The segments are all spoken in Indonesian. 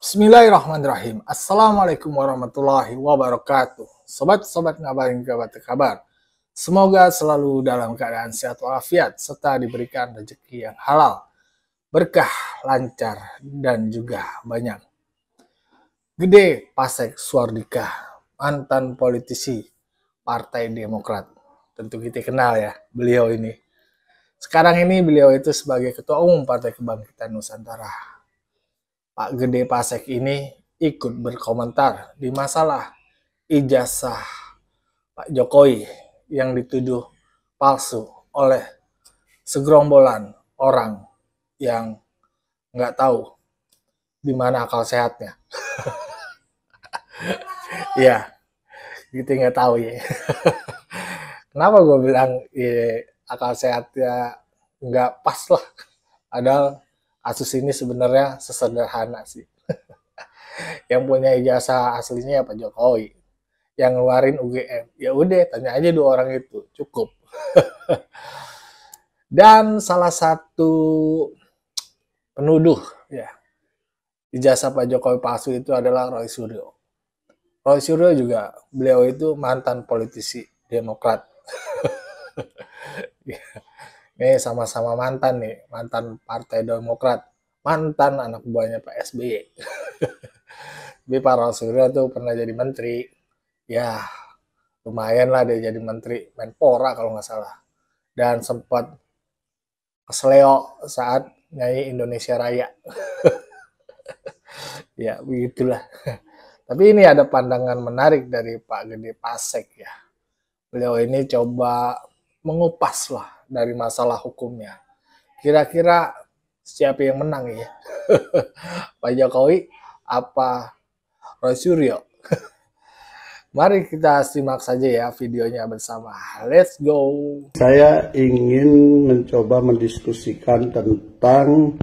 Bismillahirrahmanirrahim. Assalamualaikum warahmatullahi wabarakatuh. Sobat-sobat ngabarin kabar. Semoga selalu dalam keadaan sehat walafiat serta diberikan rezeki yang halal, berkah, lancar, dan juga banyak. Gede Pasek Suardika, mantan politisi Partai Demokrat. Tentu kita kenal ya beliau ini. Sekarang ini beliau itu sebagai Ketua Umum Partai Kebangkitan Nusantara. Pak Gede Pasek ini ikut berkomentar di masalah ijazah Pak Jokowi yang dituduh palsu oleh segerombolan orang yang nggak tahu di mana akal sehatnya. Ya, gitu nggak tahu ya. Kenapa gue bilang ya, akal sehatnya nggak pas lah. Padahal kasus ini sebenarnya sesederhana sih. Yang punya ijazah aslinya ya Pak Jokowi. Yang ngeluarin UGM. Ya udah, tanya aja dua orang itu, cukup. Dan salah satu penuduh ya ijazah Pak Jokowi palsu itu adalah Roy Suryo. Roy Suryo juga beliau itu mantan politisi Demokrat. Ini sama-sama mantan nih, mantan Partai Demokrat, mantan anak buahnya Pak SBY. Tapi Pak Roy Suryo tuh pernah jadi menteri, ya lumayan lah dia jadi menteri Menpora kalau nggak salah. Dan sempat kesleo saat nyanyi Indonesia Raya. Ya begitulah. Tapi ini ada pandangan menarik dari Pak Gede Pasek ya. Beliau ini coba mengupas lah dari masalah hukumnya. Kira-kira siapa yang menang ya? Pak Jokowi apa Roy Suryo? Mari kita simak saja ya videonya bersama. Let's go. Saya ingin mencoba mendiskusikan tentang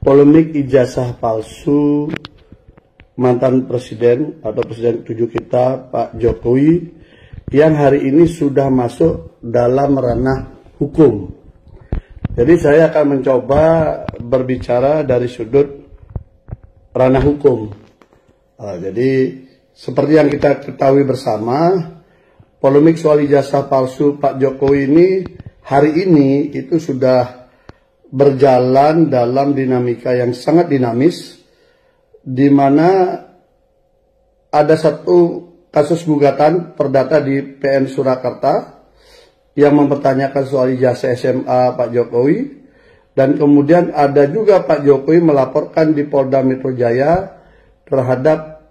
polemik ijazah palsu mantan presiden atau presiden ke-7 kita Pak Jokowi yang hari ini sudah masuk dalam ranah hukum. Jadi saya akan mencoba berbicara dari sudut ranah hukum. Jadi seperti yang kita ketahui bersama, polemik soal ijazah palsu Pak Jokowi ini hari ini itu sudah berjalan dalam dinamika yang sangat dinamis, di mana ada satu kasus gugatan perdata di PN Surakarta yang mempertanyakan soal ijazah SMA Pak Jokowi, dan kemudian ada juga Pak Jokowi melaporkan di Polda Metro Jaya terhadap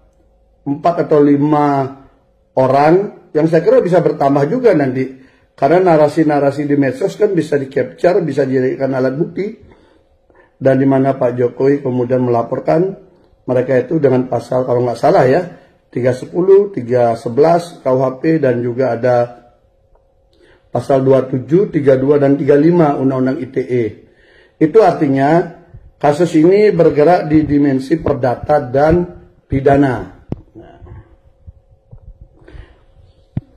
4 atau 5 orang yang saya kira bisa bertambah juga nanti, karena narasi-narasi di medsos kan bisa di-capture, bisa dijadikan alat bukti, dan di mana Pak Jokowi kemudian melaporkan mereka itu dengan pasal kalau nggak salah ya 310, 311 KUHP, dan juga ada pasal 27, 32 dan 35 Undang-Undang ITE. Itu artinya kasus ini bergerak di dimensi perdata dan pidana.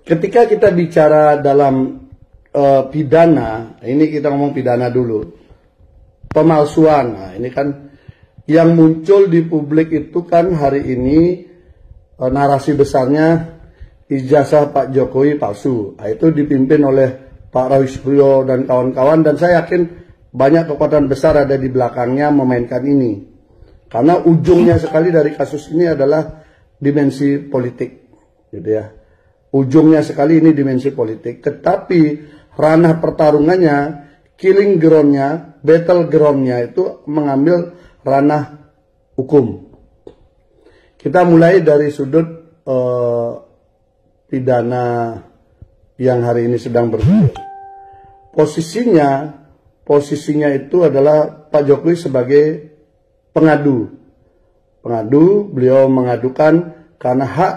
Ketika kita bicara dalam pidana, ini kita ngomong pidana dulu. Pemalsuan, nah ini kan yang muncul di publik itu kan hari ini narasi besarnya ijazah Pak Jokowi palsu. Nah, itu dipimpin oleh Pak Roy Suryo dan kawan-kawan, dan saya yakin banyak kekuatan besar ada di belakangnya memainkan ini. Karena ujungnya sekali dari kasus ini adalah dimensi politik, gitu ya. Ujungnya sekali ini dimensi politik, tetapi ranah pertarungannya, killing groundnya, battle groundnya itu mengambil ranah hukum. Kita mulai dari sudut pidana yang hari ini sedang bergulir. Posisinya itu adalah Pak Jokowi sebagai pengadu. Beliau mengadukan karena hak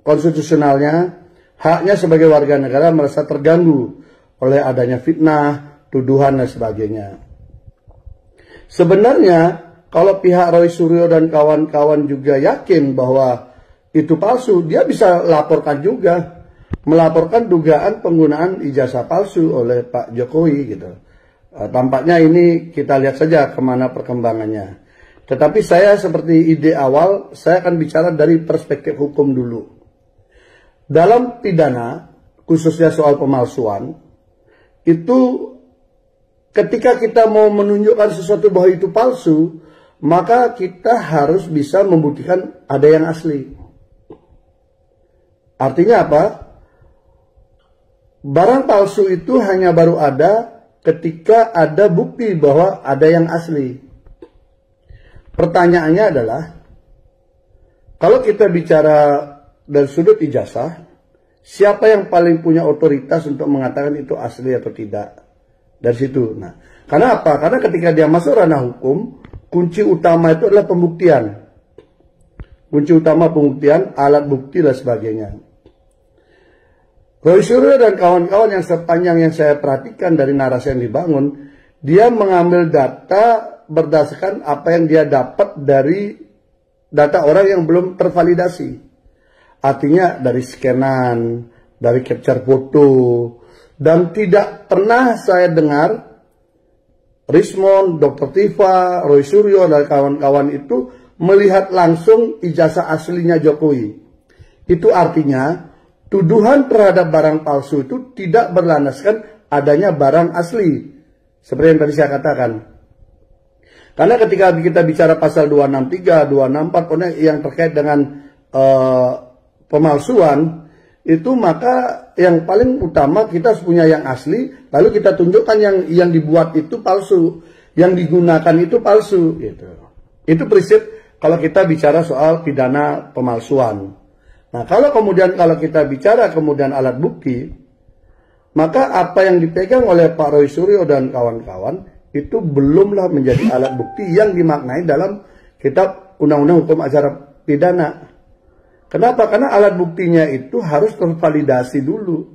konstitusionalnya, haknya sebagai warga negara merasa terganggu oleh adanya fitnah, tuduhan dan sebagainya. Sebenarnya kalau pihak Roy Suryo dan kawan-kawan juga yakin bahwa itu palsu, dia bisa laporkan juga, melaporkan dugaan penggunaan ijazah palsu oleh Pak Jokowi gitu. Tampaknya ini kita lihat saja kemana perkembangannya. Tetapi saya seperti ide awal, saya akan bicara dari perspektif hukum dulu. Dalam pidana, khususnya soal pemalsuan, itu ketika kita mau menunjukkan sesuatu bahwa itu palsu, maka kita harus bisa membuktikan ada yang asli. Artinya apa? Barang palsu itu hanya baru ada ketika ada bukti bahwa ada yang asli. Pertanyaannya adalah, kalau kita bicara dari sudut ijazah, siapa yang paling punya otoritas untuk mengatakan itu asli atau tidak? Dari situ. Nah, karena apa? Karena ketika dia masuk ranah hukum, kunci utama itu adalah pembuktian. Kunci utama pembuktian, alat bukti dan sebagainya. Roy Suryo dan kawan-kawan yang sepanjang yang saya perhatikan dari narasi yang dibangun, dia mengambil data berdasarkan apa yang dia dapat dari data orang yang belum tervalidasi. Artinya dari scanan, dari capture foto, dan tidak pernah saya dengar Rismond, Dr. Tifa, Roy Suryo, dan kawan-kawan itu melihat langsung ijazah aslinya Jokowi. Itu artinya tuduhan terhadap barang palsu itu tidak berlandaskan adanya barang asli. Seperti yang tadi saya katakan. Karena ketika kita bicara pasal 263, 264, pokoknya yang terkait dengan pemalsuan, itu maka yang paling utama kita harus punya yang asli, lalu kita tunjukkan yang dibuat itu palsu, yang digunakan itu palsu. Gitu. Itu prinsip kalau kita bicara soal pidana pemalsuan. Nah, kalau kita bicara kemudian alat bukti, maka apa yang dipegang oleh Pak Roy Suryo dan kawan-kawan itu belumlah menjadi alat bukti yang dimaknai dalam kitab Undang-Undang Hukum Acara Pidana. Kenapa? Karena alat buktinya itu harus tervalidasi dulu.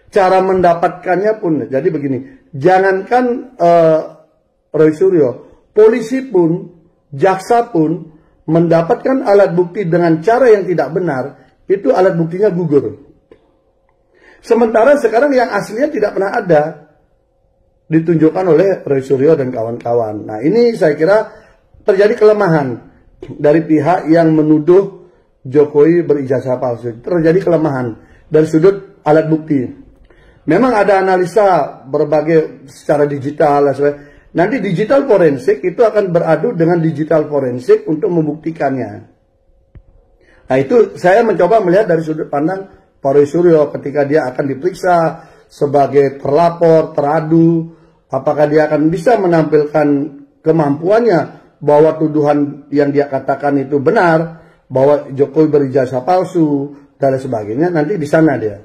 Cara mendapatkannya pun, jadi begini, jangankan Roy Suryo, polisi pun, jaksa pun mendapatkan alat bukti dengan cara yang tidak benar, itu alat buktinya gugur. Sementara sekarang yang aslinya tidak pernah ada, ditunjukkan oleh Roy Suryo dan kawan-kawan. Nah, ini saya kira terjadi kelemahan dari pihak yang menuduh Jokowi berijazah palsu. Terjadi kelemahan dari sudut alat bukti. Memang ada analisa berbagai secara digital. Nanti digital forensik itu akan beradu dengan digital forensik untuk membuktikannya. Nah, itu saya mencoba melihat dari sudut pandang Pak Roy Suryo ketika dia akan diperiksa sebagai terlapor, teradu, apakah dia akan bisa menampilkan kemampuannya bahwa tuduhan yang dia katakan itu benar, bahwa Jokowi berijazah palsu dan sebagainya, nanti di sana dia.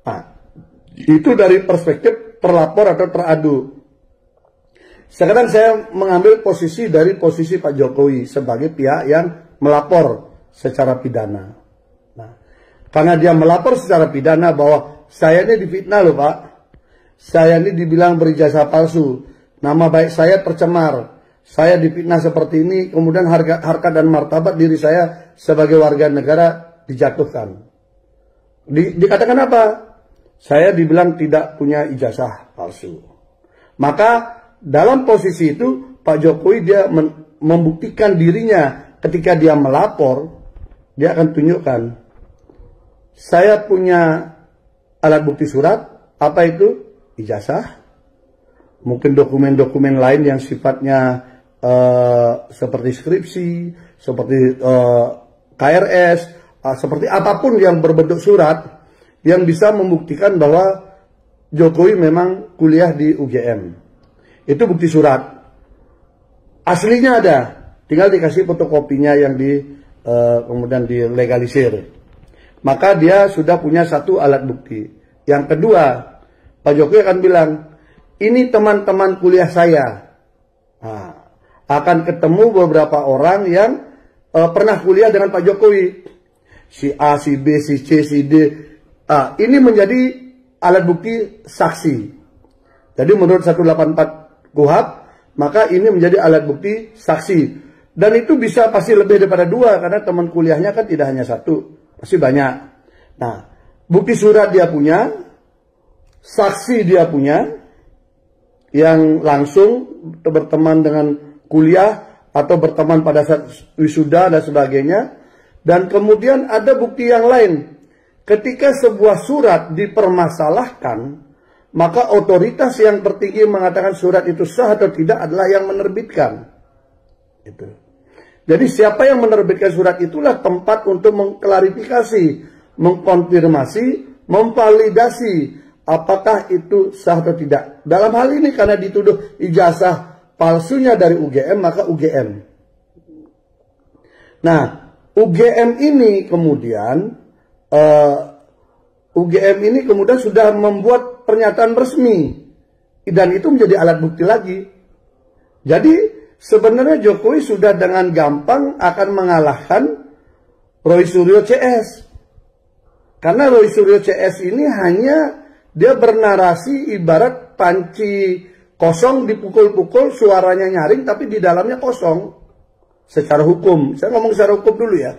Nah, itu dari perspektif terlapor atau teradu. Sekarang saya mengambil posisi dari posisi Pak Jokowi sebagai pihak yang melapor secara pidana. Nah, karena dia melapor secara pidana bahwa saya ini difitnah loh Pak, saya ini dibilang berijazah palsu, nama baik saya tercemar, saya difitnah seperti ini, kemudian harkat dan martabat diri saya sebagai warga negara dijatuhkan. Dikatakan apa? Saya dibilang tidak punya ijazah palsu. Maka dalam posisi itu Pak Jokowi dia membuktikan dirinya ketika dia melapor, dia akan tunjukkan, saya punya alat bukti surat, apa itu? Ijazah. Mungkin dokumen-dokumen lain yang sifatnya seperti skripsi, seperti KRS, seperti apapun yang berbentuk surat yang bisa membuktikan bahwa Jokowi memang kuliah di UGM. Itu bukti surat. Aslinya ada, tinggal dikasih fotokopinya yang kemudian dilegalisir. Maka dia sudah punya satu alat bukti. Yang kedua, Pak Jokowi akan bilang, ini teman-teman kuliah saya. Nah, akan ketemu beberapa orang yang pernah kuliah dengan Pak Jokowi. Si A, si B, si C, si D. Ini menjadi alat bukti saksi. Jadi menurut 184 KUHP, maka ini menjadi alat bukti saksi. Dan itu bisa pasti lebih daripada 2, karena teman kuliahnya kan tidak hanya 1, pasti banyak. Nah, bukti surat dia punya, saksi dia punya, yang langsung berteman dengan kuliah atau berteman pada saat wisuda dan sebagainya. Dan kemudian ada bukti yang lain. Ketika sebuah surat dipermasalahkan, maka otoritas yang tertinggi mengatakan surat itu sah atau tidak adalah yang menerbitkan. Itu. Jadi siapa yang menerbitkan surat itulah tempat untuk mengklarifikasi, mengkonfirmasi, memvalidasi apakah itu sah atau tidak. Dalam hal ini karena dituduh ijazah palsunya dari UGM, maka UGM. Nah, UGM ini kemudian sudah membuat pernyataan resmi dan itu menjadi alat bukti lagi. Jadi sebenarnya Jokowi sudah dengan gampang akan mengalahkan Roy Suryo CS. Karena Roy Suryo CS ini hanya dia bernarasi ibarat panci kosong dipukul-pukul, suaranya nyaring tapi di dalamnya kosong. Secara hukum, saya ngomong secara hukum dulu ya.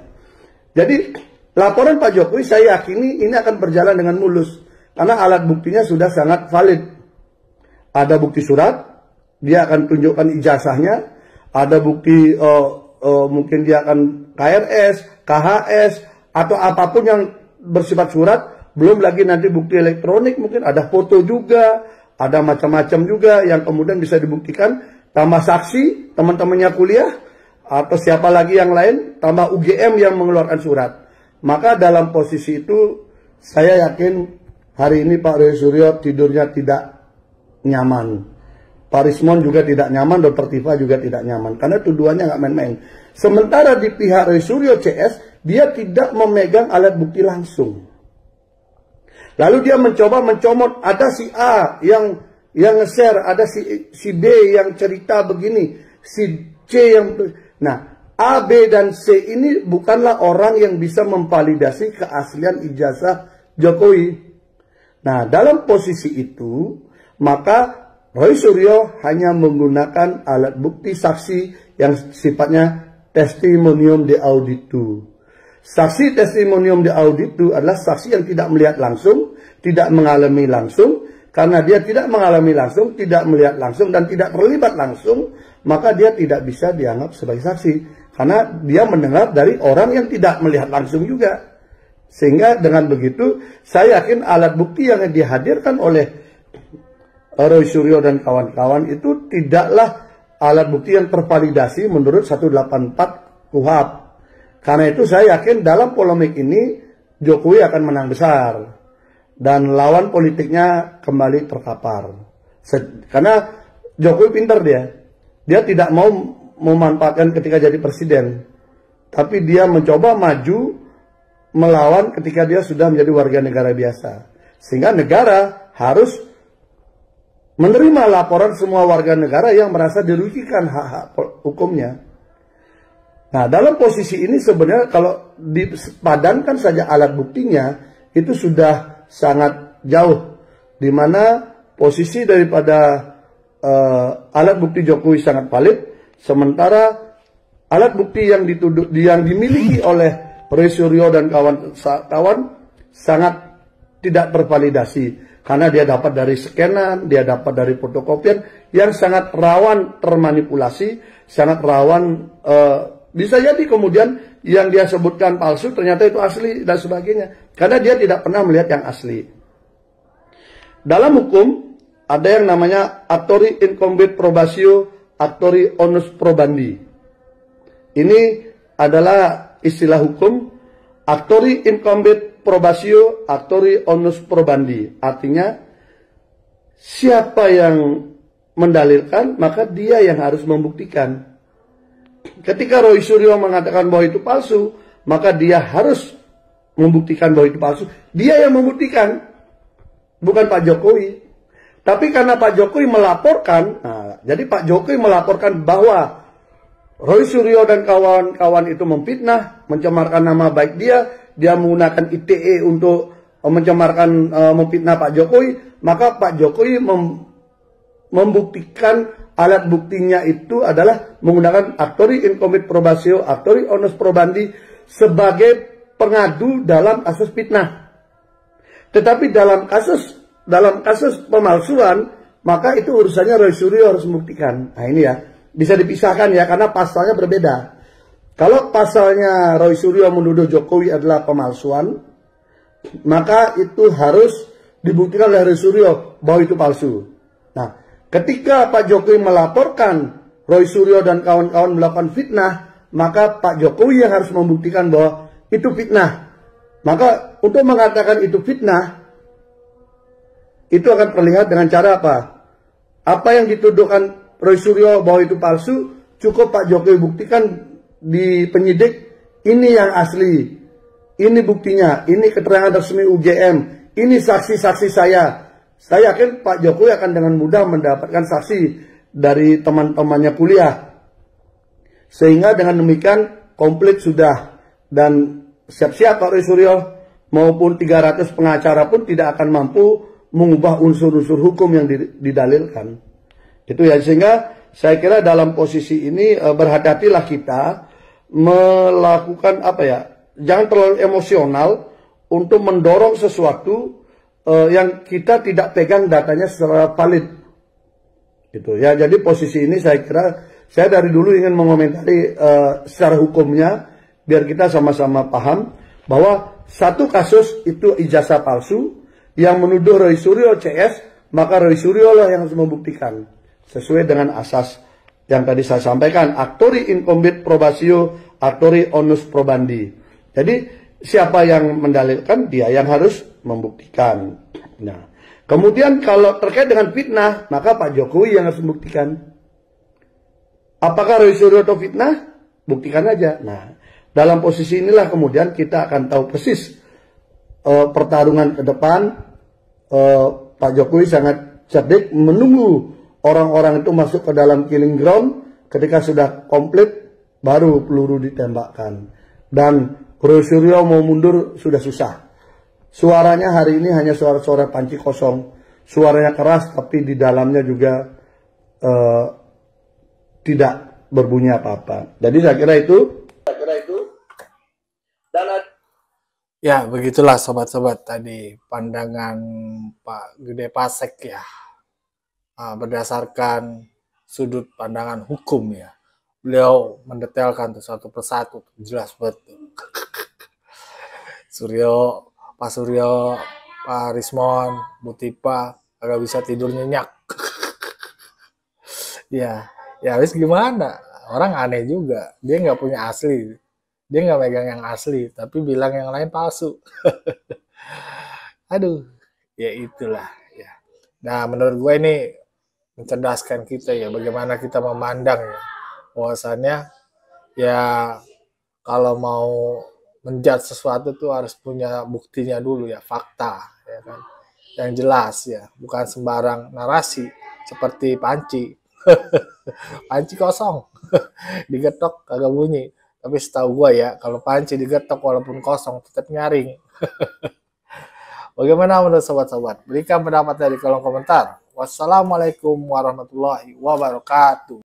Jadi laporan Pak Jokowi saya yakini ini akan berjalan dengan mulus. Karena alat buktinya sudah sangat valid. Ada bukti surat, dia akan tunjukkan ijazahnya. Ada bukti mungkin dia akan KRS, KHS, atau apapun yang bersifat surat. Belum lagi nanti bukti elektronik, mungkin ada foto juga. Ada macam-macam juga yang kemudian bisa dibuktikan. Tambah saksi, teman-temannya kuliah. Atau siapa lagi yang lain, tambah UGM yang mengeluarkan surat. Maka dalam posisi itu, saya yakin hari ini Pak Roy Suryo tidurnya tidak nyaman. Pak Rismon juga tidak nyaman, Dr. Tifa juga tidak nyaman. Karena tuduhannya nggak main-main. Sementara di pihak Roy Suryo CS, dia tidak memegang alat bukti langsung. Lalu dia mencoba mencomot, ada si A yang nge-share, ada si B yang cerita begini, si C yang... Nah, A, B, dan C ini bukanlah orang yang bisa memvalidasi keaslian ijazah Jokowi. Nah, dalam posisi itu, maka Roy Suryo hanya menggunakan alat bukti saksi yang sifatnya testimonium de auditu. Saksi testimonium de auditu adalah saksi yang tidak melihat langsung, tidak mengalami langsung. Karena dia tidak mengalami langsung, tidak melihat langsung, dan tidak terlibat langsung, maka dia tidak bisa dianggap sebagai saksi. Karena dia mendengar dari orang yang tidak melihat langsung juga. Sehingga dengan begitu, saya yakin alat bukti yang dihadirkan oleh Roy Suryo dan kawan-kawan itu tidaklah alat bukti yang tervalidasi menurut 184 KUHP. Karena itu saya yakin dalam polemik ini, Jokowi akan menang besar. Dan lawan politiknya kembali terkapar. Karena Jokowi pintar dia. Dia tidak mau memanfaatkan ketika jadi presiden. Tapi dia mencoba maju melawan ketika dia sudah menjadi warga negara biasa. Sehingga negara harus menerima laporan semua warga negara yang merasa dirugikan hak-hak hukumnya. Nah, dalam posisi ini sebenarnya kalau dipadankan saja alat buktinya, itu sudah sangat jauh, di mana posisi daripada alat bukti Jokowi sangat valid, sementara alat bukti yang dimiliki oleh Roy Suryo dan kawan-kawan sangat tidak tervalidasi, karena dia dapat dari scanan, dia dapat dari fotokopian yang sangat rawan termanipulasi, sangat rawan bisa jadi kemudian yang dia sebutkan palsu ternyata itu asli dan sebagainya. Karena dia tidak pernah melihat yang asli. Dalam hukum ada yang namanya actori incumbit probatio, actori onus probandi. Ini adalah istilah hukum actori incumbit probatio, actori onus probandi. Artinya siapa yang mendalilkan maka dia yang harus membuktikan. Ketika Roy Suryo mengatakan bahwa itu palsu, maka dia harus membuktikan bahwa itu palsu. Dia yang membuktikan, bukan Pak Jokowi. Tapi karena Pak Jokowi melaporkan, jadi Pak Jokowi melaporkan bahwa Roy Suryo dan kawan-kawan itu memfitnah, mencemarkan nama baik dia menggunakan ITE untuk mencemarkan, memfitnah Pak Jokowi, maka Pak Jokowi membuktikan alat buktinya itu adalah menggunakan actori incumbit probatio, actori onus probandi sebagai pengadu dalam kasus fitnah. Tetapi dalam kasus pemalsuan, maka itu urusannya Roy Suryo harus membuktikan. Nah ini ya, bisa dipisahkan ya, karena pasalnya berbeda. Kalau pasalnya Roy Suryo menuduh Jokowi adalah pemalsuan, maka itu harus dibuktikan oleh Roy Suryo bahwa itu palsu. Nah, ketika Pak Jokowi melaporkan Roy Suryo dan kawan-kawan melakukan fitnah, maka Pak Jokowi yang harus membuktikan bahwa itu fitnah. Maka untuk mengatakan itu fitnah, itu akan terlihat dengan cara apa? Apa yang dituduhkan Roy Suryo bahwa itu palsu, cukup Pak Jokowi buktikan di penyidik, ini yang asli, ini buktinya, ini keterangan resmi UGM, ini saksi-saksi saya. Saya yakin Pak Jokowi akan dengan mudah mendapatkan saksi dari teman-temannya kuliah. Sehingga dengan demikian komplit sudah, dan siap-siap Pak Roy Suryo maupun 300 pengacara pun tidak akan mampu mengubah unsur-unsur hukum yang didalilkan. Itu ya, sehingga saya kira dalam posisi ini berhati-hatilah kita melakukan apa ya, jangan terlalu emosional untuk mendorong sesuatu yang kita tidak pegang datanya secara valid. Gitu ya. Jadi posisi ini saya kira, saya dari dulu ingin mengomentari secara hukumnya biar kita sama-sama paham bahwa satu kasus itu ijazah palsu yang menuduh Roy Suryo CS, maka Roy Suryo lah yang harus membuktikan sesuai dengan asas yang tadi saya sampaikan, actori incumbit probatio, actori onus probandi. Jadi siapa yang mendalilkan, dia yang harus membuktikan. Nah, kemudian kalau terkait dengan fitnah, maka Pak Jokowi yang harus membuktikan. Apakah Roy Suryo itu fitnah? Buktikan aja. Nah, dalam posisi inilah kemudian kita akan tahu persis pertarungan ke depan. Pak Jokowi sangat cerdik menunggu orang-orang itu masuk ke dalam killing ground. Ketika sudah komplit, baru peluru ditembakkan. Dan Roy Suryo mau mundur sudah susah. Suaranya hari ini hanya suara-suara panci kosong. Suaranya keras, tapi di dalamnya juga tidak berbunyi apa-apa. Jadi saya kira itu. Ya, begitulah sobat-sobat tadi pandangan Pak Gede Pasek ya. Berdasarkan sudut pandangan hukum ya. Beliau mendetailkan tuh satu persatu, jelas betul. Pak Suryo, Pak Rismon, Bu Tipa agak bisa tidur nyenyak. Ya habis gimana? Orang aneh juga, dia nggak punya asli. Dia nggak megang yang asli, tapi bilang yang lain palsu. Aduh, ya itulah ya. Nah, menurut gue ini mencerdaskan kita ya, bagaimana kita memandang ya. Bahwasannya ya kalau mau menjudge sesuatu tuh harus punya buktinya dulu ya, fakta ya kan. Yang jelas ya, bukan sembarang narasi seperti panci. Panci kosong. Digetok kagak bunyi. Tapi setahu gue ya, kalau panci digetok walaupun kosong tetap nyaring. Bagaimana menurut sobat-sobat? Berikan pendapat di kolom komentar. Wassalamualaikum warahmatullahi wabarakatuh.